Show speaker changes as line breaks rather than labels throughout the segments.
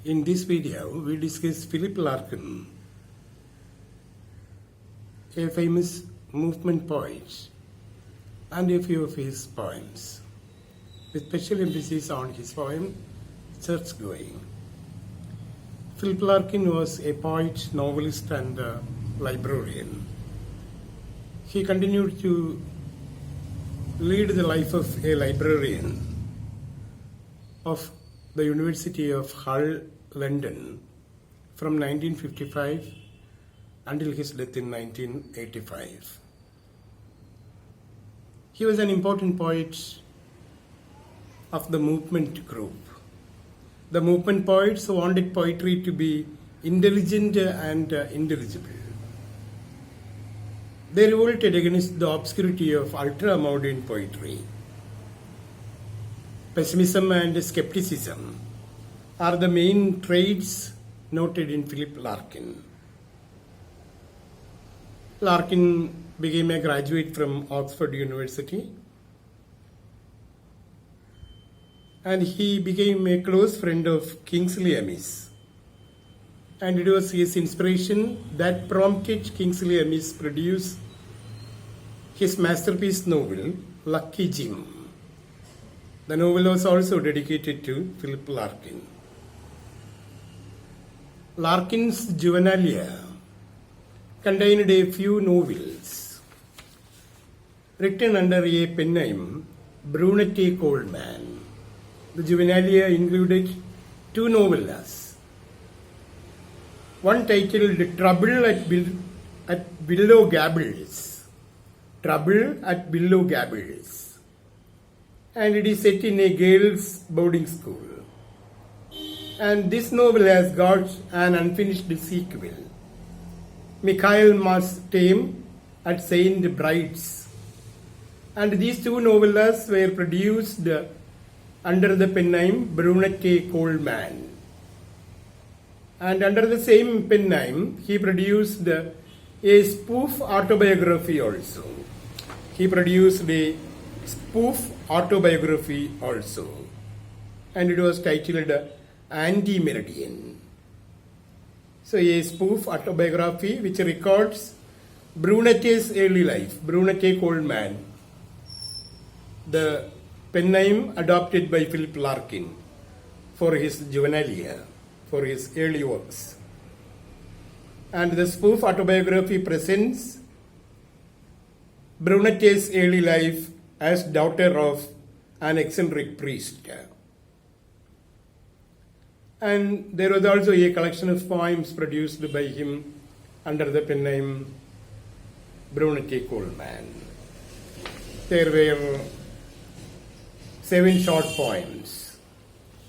In this video, we discuss Philip Larkin, a famous movement poet, and a few of his poems, with special emphasis on his poem, Church-Going. Philip Larkin was a poet, novelist, and librarian. He continued to lead the life of a librarian of the University of Hull, London, from 1955 until his death in 1985. He was an important poet of the movement group. The movement poets wanted poetry to be intelligent and intelligible. They revolted against the obscurity of ultra-modern poetry. Pessimism and skepticism are the main traits noted in Philip Larkin. Larkin became a graduate from Oxford University, and he became a close friend of Kingsley Amis. And it was his inspiration that prompted Kingsley Amis produce his masterpiece novel, Lucky Jim. The novel was also dedicated to Philip Larkin. Larkin's juvenilia contained a few novels written under a pen name, Brunette Coleman. The juvenilia included two novellas, one titled Trouble at Willow Gables, Trouble at Willow Gables, and it is set in a girls' boarding school. And this novel has got an unfinished sequel, Michaelmas Tame at Saint Bride's. And these two novellas were produced under the pen name Brunette Coleman. And under the same pen name, he produced a spoof autobiography also. And it was titled Anti-Meridian. So a spoof autobiography which records Brunette's early life, Brunette Coleman, the pen name adopted by Philip Larkin for his juvenilia, for his early works. And the spoof autobiography presents Brunette's early life as daughter of an eccentric priest. And there was also a collection of poems produced by him under the pen name Brunette Coleman. There were 7 short poems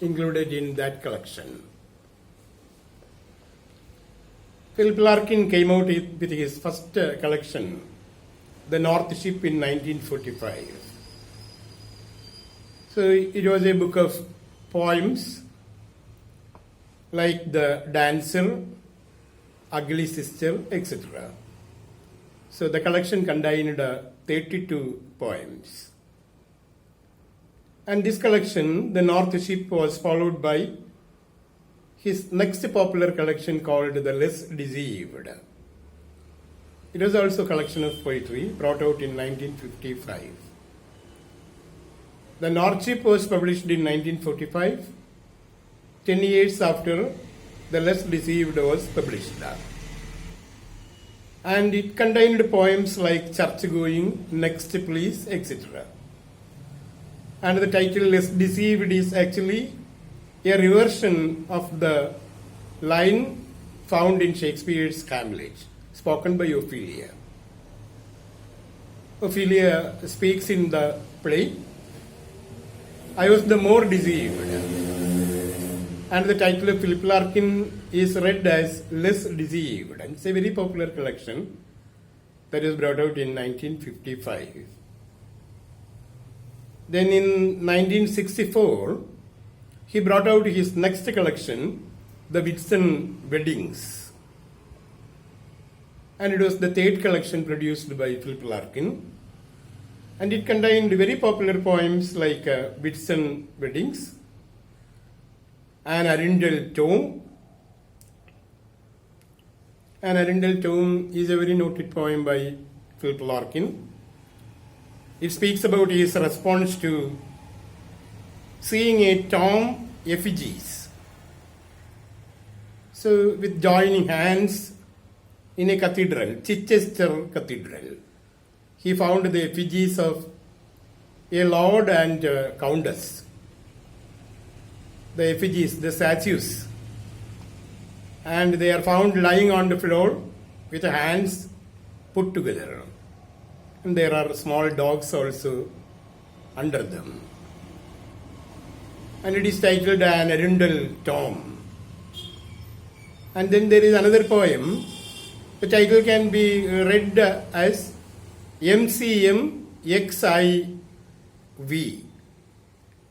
included in that collection. Philip Larkin came out with his first collection, The North Ship, in 1945. So it was a book of poems like The Dancer, Ugly Sister, etc. So the collection contained 32 poems. And this collection, The North Ship, was followed by his next popular collection called The Less Deceived. It was also a collection of poetry brought out in 1955. The North Ship was published in 1945, 10 years after The Less Deceived was published. And it contained poems like Church-Going, Next Please, etc. And the title Less Deceived is actually a reversion of the line found in Shakespeare's Hamlet, spoken by Ophelia. Ophelia speaks in the play, I was the more deceived. And the title of Philip Larkin is read as Less Deceived. And it's a very popular collection that was brought out in 1955. Then in 1964, he brought out his next collection, The Whitsun Weddings. And it was the third collection produced by Philip Larkin. And it contained very popular poems like Whitsun Weddings, An Arundel Tomb. An Arundel Tomb is a very noted poem by Philip Larkin. It speaks about his response to seeing a tomb effigies. So, with joining hands in a cathedral, Chichester Cathedral, he found the effigies of a lord and countess. The effigies, the statues, and they are found lying on the floor with the hands put together. And there are small dogs also under them. And it is titled An Arundel Tomb. And then there is another poem. The title can be read as MCMXIV.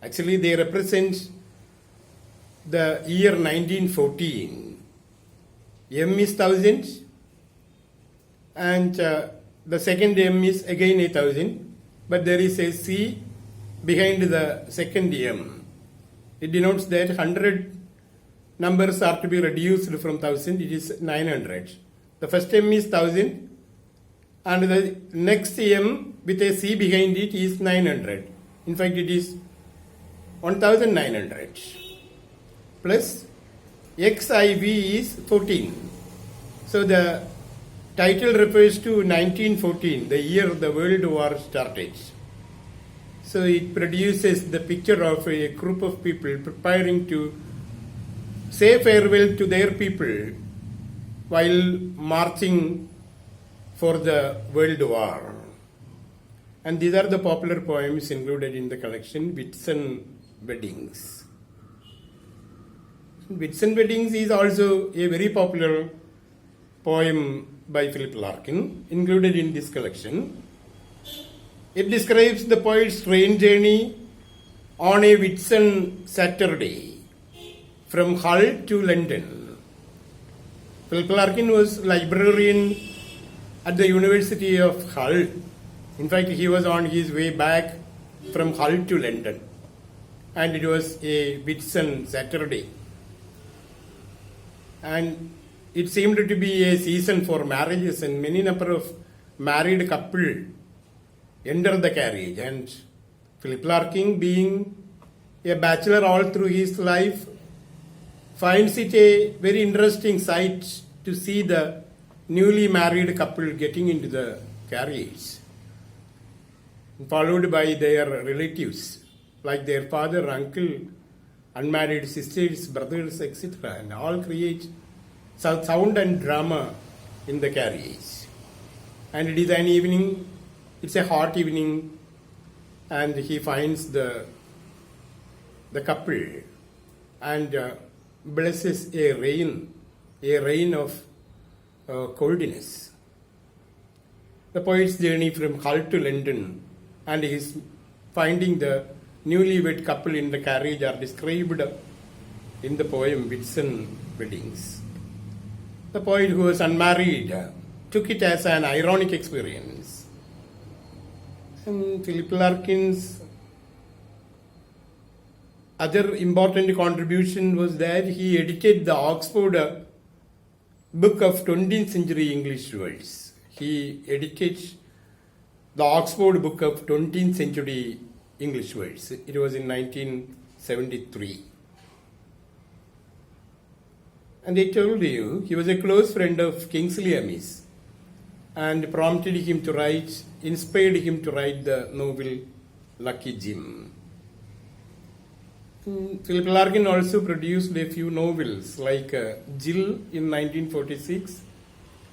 Actually, they represent the year 1914. M is 1000 and the second M is again 1000, but there is a C behind the second M. It denotes that 100 numbers are to be reduced from 1000, it is 900. The first M is 1000 and the next M with a C behind it is 900. In fact, it is 1900. Plus XIV is 14. So the title refers to 1914, the year the World War started. So it produces the picture of a group of people preparing to say farewell to their people while marching for the World War. And these are the popular poems included in the collection, Whitsun Weddings. Whitsun Weddings is also a very popular poem by Philip Larkin, included in this collection. It describes the poet's train journey on a Whitsun Saturday from Hull to London. Philip Larkin was librarian at the University of Hull. In fact, he was on his way back from Hull to London, and it was a Whitsun Saturday. And it seemed to be a season for marriages, and many number of married couple enter the carriage. And Philip Larkin, being a bachelor all through his life, finds it a very interesting sight to see the newly married couple getting into the carriage, followed by their relatives, like their father, uncle, unmarried sisters, brothers, etc. And all create sound and drama in the carriage. And it is an evening, it's a hot evening, and he finds the couple and blesses a rain of coldness. The poet's journey from Hull to London and his finding the newlywed couple in the carriage are described in the poem Whitsun Weddings. The poet, who was unmarried, took it as an ironic experience. And Philip Larkin's other important contribution was that he edited the Oxford Book of 20th Century English Words. He edited the Oxford Book of 20th Century English Words. It was in 1973. And I told you, he was a close friend of Kingsley Amis and inspired him to write the novel Lucky Jim. Philip Larkin also produced a few novels like Jill in 1946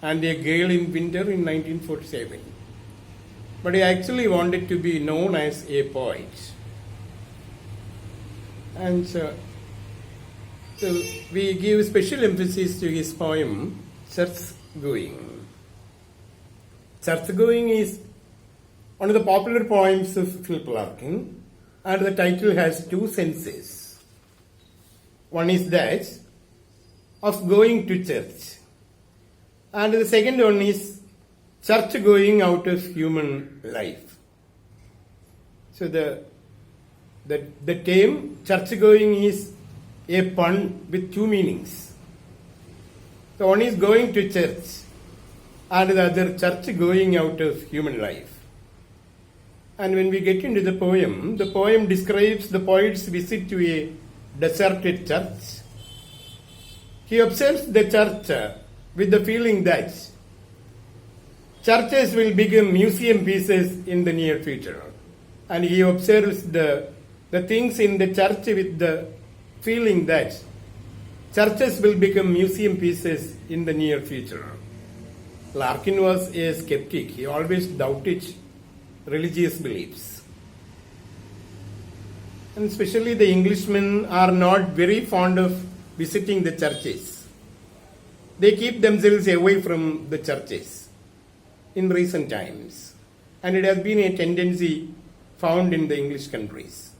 and A Gale in Winter in 1947. But he actually wanted to be known as a poet. And so we give special emphasis to his poem, Church Going. Church Going is one of the popular poems of Philip Larkin, and the title has two senses. One is that of going to church, and the second one is church going out of human life. So the term church going is a pun with two meanings. The one is going to church and the other church going out of human life. And when we get into the poem describes the poet's visit to a deserted church. He observes the church with the feeling that churches will become museum pieces in the near future. And he observes the things in the church with the feeling that churches will become museum pieces in the near future. Larkin was a skeptic. He always doubted religious beliefs. And especially the Englishmen are not very fond of visiting the churches. They keep themselves away from the churches in recent times. And it has been a tendency found in the English countries.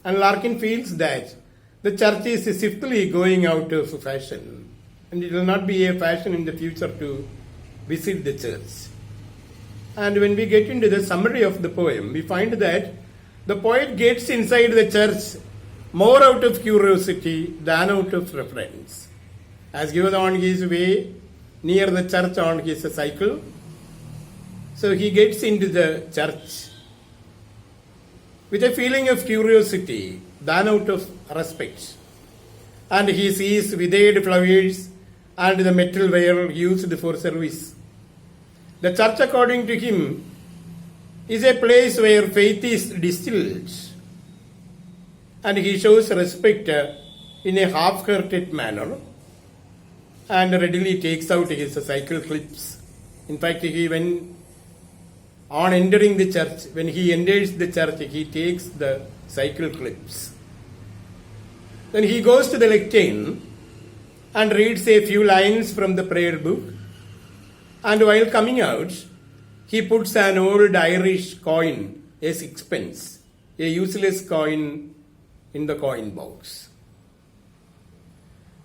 And Larkin feels that the church is swiftly going out of fashion. And it will not be a fashion in the future to visit the church. And when we get into the summary of the poem, we find that the poet gets inside the church more out of curiosity than out of reference. As he was on his way near the church on his cycle, so he gets into the church with a feeling of curiosity than out of respect. And he sees withered flowers and the metal ware used for service. The church, according to him, is a place where faith is distilled. And he shows respect in a half-hearted manner and readily takes out his cycle clips. In fact, on entering the church, when he enters the church, he takes the cycle clips. Then he goes to the lectern and reads a few lines from the prayer book. And while coming out, he puts an old Irish coin, a sixpence, a useless coin, in the coin box.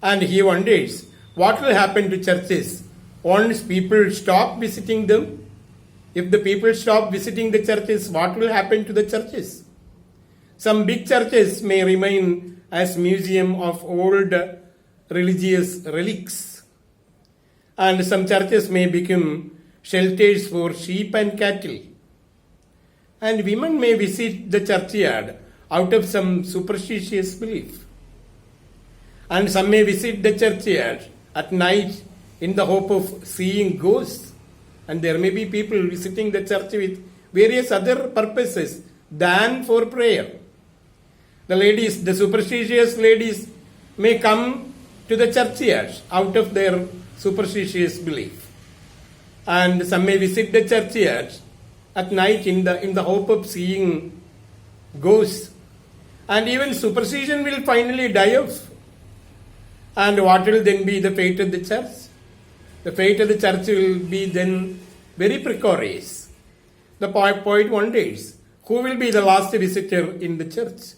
And he wonders what will happen to churches once people stop visiting them. If the people stop visiting the churches, what will happen to the churches? Some big churches may remain as museum of old religious relics. And some churches may become shelters for sheep and cattle. And women may visit the churchyard out of some superstitious belief. And some may visit the churchyard at night in the hope of seeing ghosts. And there may be people visiting the church with various other purposes than for prayer. The superstitious ladies may come to the churchyard out of their superstitious belief. And some may visit the churchyard at night in the hope of seeing ghosts. And even superstition will finally die off. And what will then be the fate of the church? The fate of the church will be then very precarious. The poet wonders, who will be the last visitor in the church?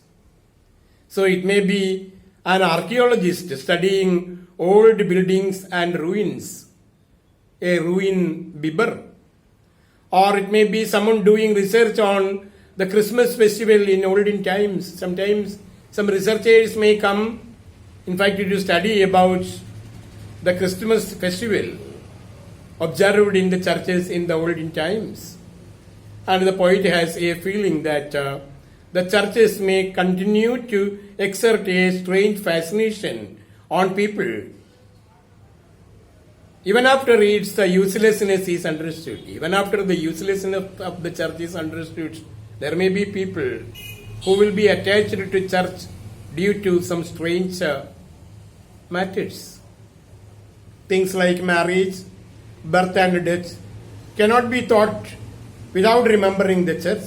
So it may be an archaeologist studying old buildings and ruins, a ruin bibber. Or it may be someone doing research on the Christmas festival in olden times. Sometimes some researchers may come, in fact, to study about the Christmas festival observed in the churches in the olden times. And the poet has a feeling that the churches may continue to exert a strange fascination on people even after its uselessness is understood. Even after the uselessness of the church is understood, there may be people who will be attached to church due to some strange matters. Things like marriage, birth and death cannot be taught without remembering the church.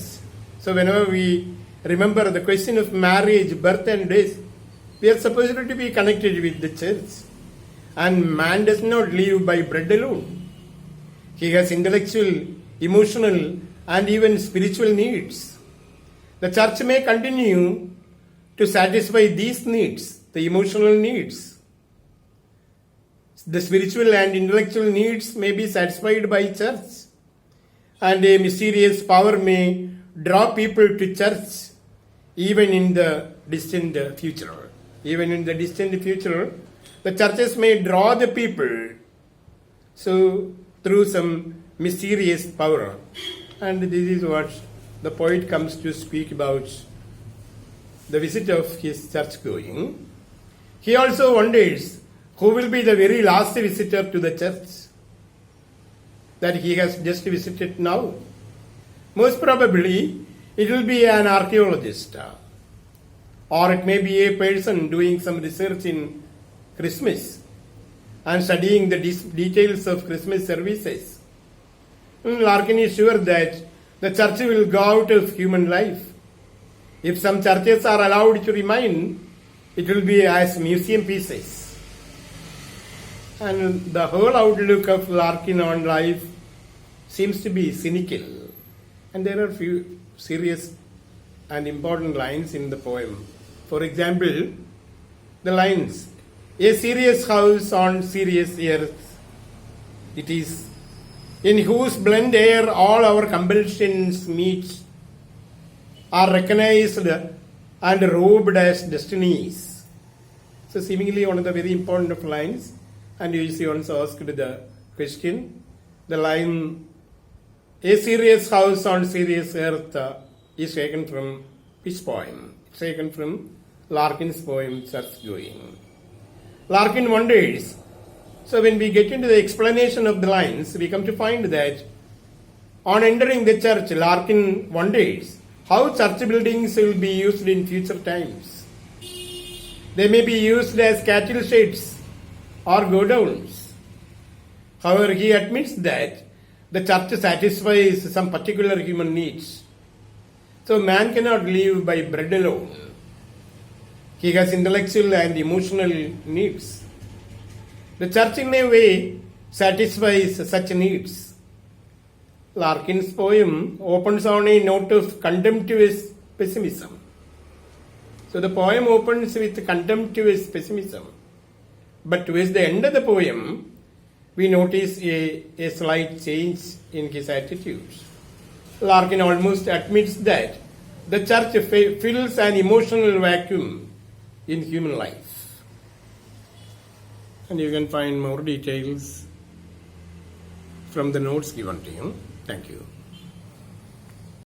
So whenever we remember the question of marriage, birth and death, we are supposed to be connected with the church. And man does not live by bread alone. He has intellectual, emotional, and even spiritual needs. The church may continue to satisfy these needs, the emotional needs. The spiritual and intellectual needs may be satisfied by church. And a mysterious power may draw people to church even in the distant future. even in the distant future, the churches may draw the people so through some mysterious power. And this is what the poet comes to speak about the visit of his church going. He also wonders who will be the very last visitor to the church that he has just visited now. Most probably, it will be an archaeologist, or it may be a person doing some research in Christmas and studying the details of Christmas services. Larkin is sure that the church will go out of human life. If some churches are allowed to remain, it will be as museum pieces. And the whole outlook of Larkin on life seems to be cynical. And there are few serious and important lines in the poem. For example, the lines, "A serious house on serious earth, it is, in whose blend air all our compulsions meet, are recognized and robed as destinies." So seemingly one of the very important of lines, and you see also asked the question, the line, "A serious house on serious earth," is taken from which poem? It's taken from Larkin's poem, Church Going. Larkin wonders, so when we get into the explanation of the lines, we come to find that on entering the church, Larkin wonders how church buildings will be used in future times. They may be used as cattle sheds or godowns. However, he admits that the church satisfies some particular human needs. So man cannot live by bread alone. He has intellectual and emotional needs. The church in a way satisfies such needs. Larkin's poem opens on a note of contemptuous pessimism. So the poem opens with contemptuous pessimism. But towards the end of the poem, we notice a slight change in his attitude. Larkin almost admits that the church fills an emotional vacuum in human life. And you can find more details from the notes given to you. Thank you.